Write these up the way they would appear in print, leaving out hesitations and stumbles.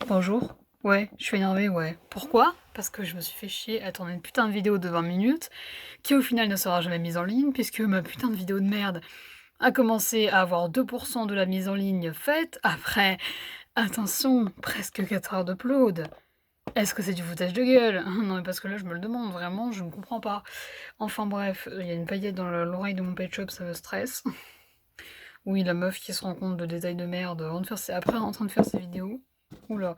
Bonjour. Ouais, je suis énervée, ouais. Pourquoi? Parce que je me suis fait chier à tourner une putain de vidéo de 20 minutes, qui au final ne sera jamais mise en ligne, puisque ma putain de vidéo de merde a commencé à avoir 2 de la mise en ligne faite, après, attention, presque 4 heures d'upload. Est-ce que c'est du foutage de gueule? Non, mais parce que là, je me le demande, vraiment, je ne comprends pas. Enfin bref, il y a une paillette dans l'oreille de mon pet shop, ça me stresse. Oui, la meuf qui se rend compte de détails de merde après en train de faire ses vidéos. Oula.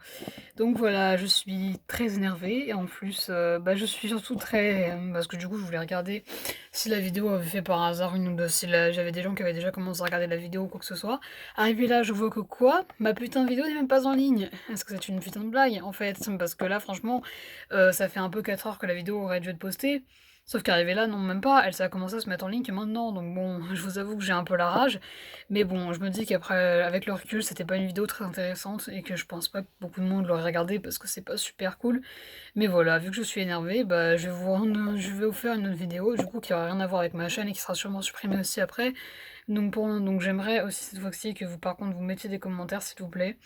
Donc voilà, je suis très énervée et en plus, je suis surtout très parce que du coup, je voulais regarder si la vidéo avait fait par hasard une ou deux si j'avais des gens qui avaient déjà commencé à regarder la vidéo ou quoi que ce soit. Arrivé là, je vois que quoi? Ma putain de vidéo n'est même pas en ligne. Est-ce que c'est une putain de blague, en fait? Parce que là, franchement, ça fait un peu 4 heures que la vidéo aurait dû être postée. Sauf qu'arrivée là, non, même pas, ça a commencé à se mettre en ligne que maintenant, donc bon, je vous avoue que j'ai un peu la rage. Mais bon, je me dis qu'après, avec le recul, c'était pas une vidéo très intéressante et que je pense pas que beaucoup de monde l'aurait regardée parce que c'est pas super cool. Mais voilà, vu que je suis énervée, je vais vous faire une autre vidéo, du coup, qui aura rien à voir avec ma chaîne et qui sera sûrement supprimée aussi après. Donc j'aimerais aussi cette fois-ci que vous, par contre, vous mettiez des commentaires, s'il vous plaît.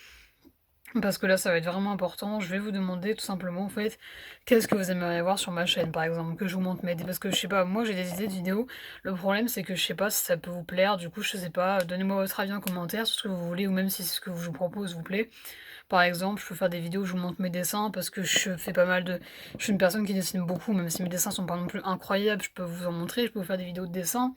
Parce que là, ça va être vraiment important. Je vais vous demander tout simplement, en fait, qu'est-ce que vous aimeriez voir sur ma chaîne, par exemple, que je vous montre mes idées. Parce que je sais pas, moi j'ai des idées de vidéos. Le problème, c'est que je sais pas si ça peut vous plaire. Du coup, je sais pas, donnez-moi votre avis en commentaire sur ce que vous voulez ou même si ce que je vous propose vous plaît. Par exemple, je peux faire des vidéos où je vous montre mes dessins parce que je fais pas mal de. Je suis une personne qui dessine beaucoup, même si mes dessins sont pas non plus incroyables, je peux vous en montrer. Je peux vous faire des vidéos de dessin.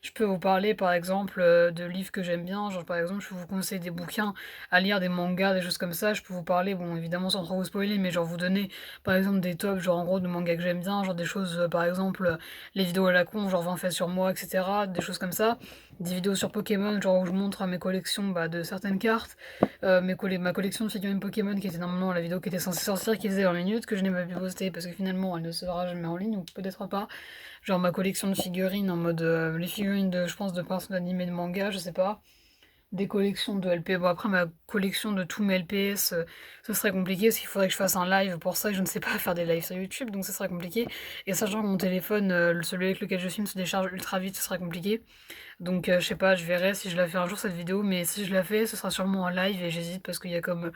Je peux vous parler par exemple de livres que j'aime bien, genre par exemple je peux vous conseiller des bouquins à lire, des mangas, des choses comme ça, je peux vous parler, bon évidemment sans trop vous spoiler, mais genre vous donner par exemple des tops, genre en gros de mangas que j'aime bien, genre des choses par exemple les vidéos à la con, genre 20 faits sur moi, etc. Des choses comme ça, des vidéos sur Pokémon, genre où je montre mes collections de certaines cartes, ma collection de figurines Pokémon qui était normalement la vidéo qui était censée sortir, qui faisait 20 minutes, que je n'ai pas pu poster parce que finalement elle ne sera jamais en ligne, ou peut-être pas. Genre ma collection de figurines en mode les figurines de je pense de personnes animées de manga, je sais pas. Des collections de LP. Bon après ma collection de tous mes LPS, ce serait compliqué parce qu'il faudrait que je fasse un live pour ça et je ne sais pas faire des lives sur YouTube donc ça serait compliqué. Et sachant que mon téléphone, celui avec lequel je filme se décharge ultra vite, ce serait compliqué. Donc je sais pas, je verrai si je la fais un jour cette vidéo, mais si je la fais, ce sera sûrement en live et j'hésite parce qu'il y a comme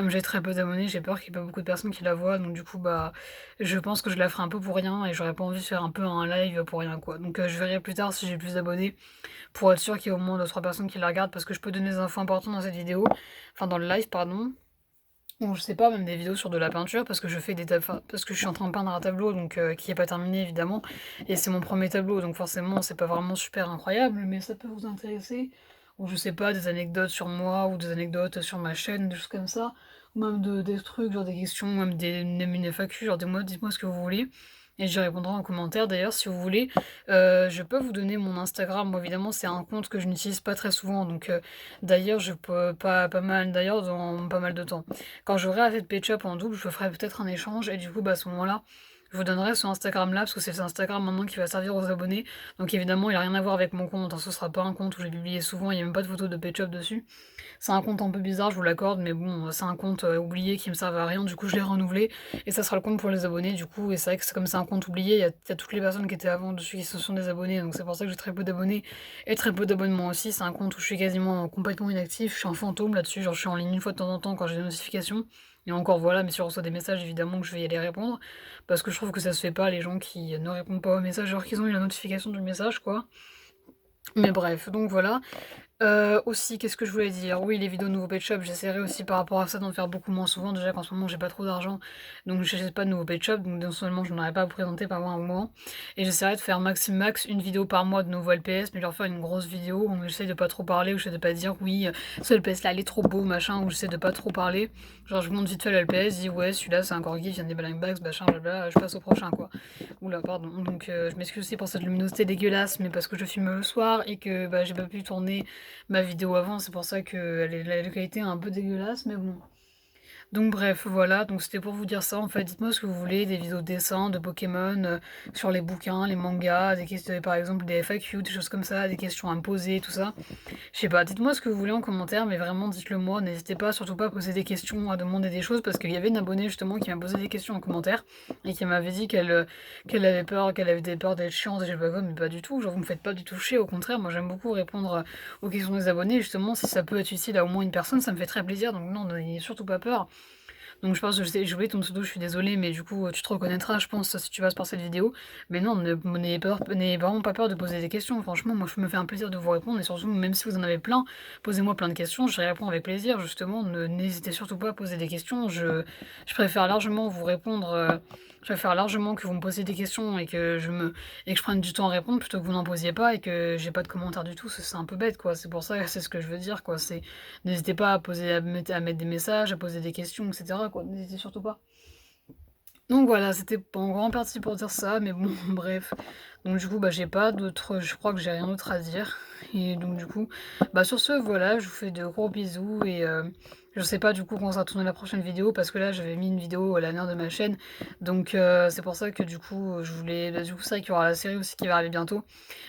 j'ai très peu d'abonnés, j'ai peur qu'il y ait pas beaucoup de personnes qui la voient, donc du coup je pense que je la ferai un peu pour rien et j'aurais pas envie de faire un peu un live pour rien quoi. Donc je verrai plus tard si j'ai plus d'abonnés pour être sûr qu'il y ait au moins 2-3 personnes qui la regardent parce que je peux donner des infos importantes dans cette vidéo, enfin dans le live pardon. Ou je sais pas, même des vidéos sur de la peinture, parce que je fais parce que je suis en train de peindre un tableau, donc qui est pas terminé évidemment, et c'est mon premier tableau, donc forcément c'est pas vraiment super incroyable, mais ça peut vous intéresser. Ou je sais pas, des anecdotes sur moi, ou des anecdotes sur ma chaîne, des choses comme ça, ou même des trucs, genre des questions, même une FAQ, genre dites-moi ce que vous voulez. Et j'y répondrai en commentaire d'ailleurs si vous voulez. Je peux vous donner mon Instagram. Moi évidemment c'est un compte que je n'utilise pas très souvent. Donc d'ailleurs je peux pas mal d'ailleurs dans pas mal de temps. Quand j'aurai assez de Pet Shop en double, je ferai peut-être un échange et du coup, à ce moment-là, je vous donnerai ce Instagram-là parce que c'est Instagram maintenant qui va servir aux abonnés. Donc évidemment, il n'a rien à voir avec mon compte, hein. Ce sera pas un compte où j'ai publié souvent, il n'y a même pas de photo de Pet Shop dessus. C'est un compte un peu bizarre, je vous l'accorde, mais bon, c'est un compte oublié qui me servait à rien, du coup je l'ai renouvelé et ça sera le compte pour les abonnés du coup. Et c'est vrai que comme c'est un compte oublié, il y a toutes les personnes qui étaient avant dessus qui se sont des abonnés, donc c'est pour ça que j'ai très peu d'abonnés et très peu d'abonnements aussi. C'est un compte où je suis quasiment complètement inactif, je suis un fantôme là-dessus, genre je suis en ligne une fois de temps en temps quand j'ai des notifications. Et encore voilà, mais si je reçois des messages, évidemment que je vais y aller répondre, parce que je trouve que ça se fait pas, les gens qui ne répondent pas aux messages alors qu'ils ont eu la notification du message, quoi. Mais bref, donc voilà. Aussi, qu'est-ce que je voulais dire? Oui, les vidéos de nouveaux pet shop, j'essaierai aussi par rapport à ça d'en faire beaucoup moins souvent. Déjà qu'en ce moment j'ai pas trop d'argent, donc je n'achète pas de nouveaux pet shop, donc non seulement je n'aurai pas à vous présenter par un moment. Et j'essaierai de faire max une vidéo par mois de nouveaux LPS, mais leur faire une grosse vidéo où j'essaie de pas trop parler, où j'essaie de pas dire oui, ce LPS là il est trop beau, machin, où j'essaie de pas trop parler. Genre je monte vite fait le LPS, je dis ouais celui-là c'est un corgi, vient des Blank Bags, machin, blabla, je passe au prochain quoi. Oula, pardon. Donc je m'excuse aussi pour cette luminosité dégueulasse, mais parce que je filme le soir et que j'ai pas pu tourner ma vidéo avant, c'est pour ça que la qualité est un peu dégueulasse, mais bon. Donc bref, voilà, donc c'était pour vous dire ça en fait. Dites-moi ce que vous voulez, des vidéos de dessin, de Pokémon, sur les bouquins, les mangas, des questions, par exemple des FAQ, des choses comme ça, des questions à me poser, tout ça. Je sais pas, dites-moi ce que vous voulez en commentaire, mais vraiment dites-le moi, n'hésitez pas, surtout pas à poser des questions, à demander des choses, parce qu'il y avait une abonnée justement qui m'a posé des questions en commentaire, et qui m'avait dit qu'elle avait peur, qu'elle avait des peurs d'être chiante, et je sais pas quoi, mais pas du tout, genre vous me faites pas du tout chier, au contraire, moi j'aime beaucoup répondre aux questions des abonnés, justement, si ça peut être utile à au moins une personne, ça me fait très plaisir, donc non, n'ayez surtout pas peur. Donc je pense que j'ai oublié ton pseudo, je suis désolée, mais du coup, tu te reconnaîtras, je pense, si tu passes par cette vidéo. Mais non, n'ayez vraiment pas peur de poser des questions. Franchement, moi, je me fais un plaisir de vous répondre et surtout, même si vous en avez plein, posez-moi plein de questions, je réponds avec plaisir. Justement, n'hésitez surtout pas à poser des questions. Je préfère largement vous répondre. Je préfère largement que vous me posiez des questions et que je prenne du temps à répondre plutôt que vous n'en posiez pas et que j'ai pas de commentaires du tout. C'est un peu bête, quoi. C'est pour ça, c'est ce que je veux dire, quoi. N'hésitez pas à mettre des messages, à poser des questions, etc., quoi. N'hésitez surtout pas. Donc voilà, c'était en grande partie pour dire ça, mais bon, bref. Donc du coup, bah, j'ai pas d'autre, je crois que j'ai rien d'autre à dire. Et donc du coup, bah sur ce, voilà, je vous fais de gros bisous et je sais pas du coup quand ça va tourner la prochaine vidéo parce que là j'avais mis une vidéo à l'avenir de ma chaîne. Donc c'est pour ça que du coup, je voulais, bah, du coup c'est vrai qu'il y aura la série aussi qui va arriver bientôt.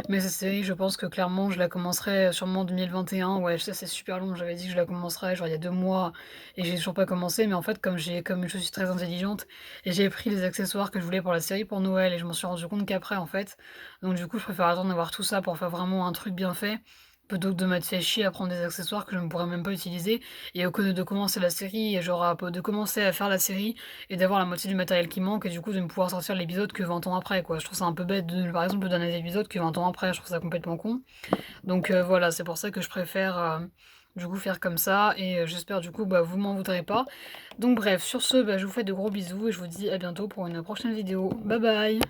Mais cette série, je pense que clairement, je la commencerai sûrement en 2021. Ouais, je sais, c'est super long. J'avais dit que je la commencerais genre il y a 2 mois et j'ai toujours pas commencé. Mais en fait, comme je suis très intelligente et j'ai pris les accessoires que je voulais pour la série pour Noël et je m'en suis rendu compte qu'après en fait. Donc du coup, je préfère attendre d'avoir tout ça pour faire vraiment un truc bien fait. Plutôt que de m'être fait chier à prendre des accessoires que je ne pourrais même pas utiliser et au lieu de commencer la série et genre de commencer à faire la série et d'avoir la moitié du matériel qui manque et du coup de ne pouvoir sortir l'épisode que 20 ans après quoi. Je trouve ça un peu bête de par exemple de donner des épisodes que 20 ans après, je trouve ça complètement con. Donc voilà, c'est pour ça que je préfère du coup faire comme ça et j'espère du coup bah, vous m'en voudrez pas. Donc bref, sur ce, bah, je vous fais de gros bisous et je vous dis à bientôt pour une prochaine vidéo. Bye bye.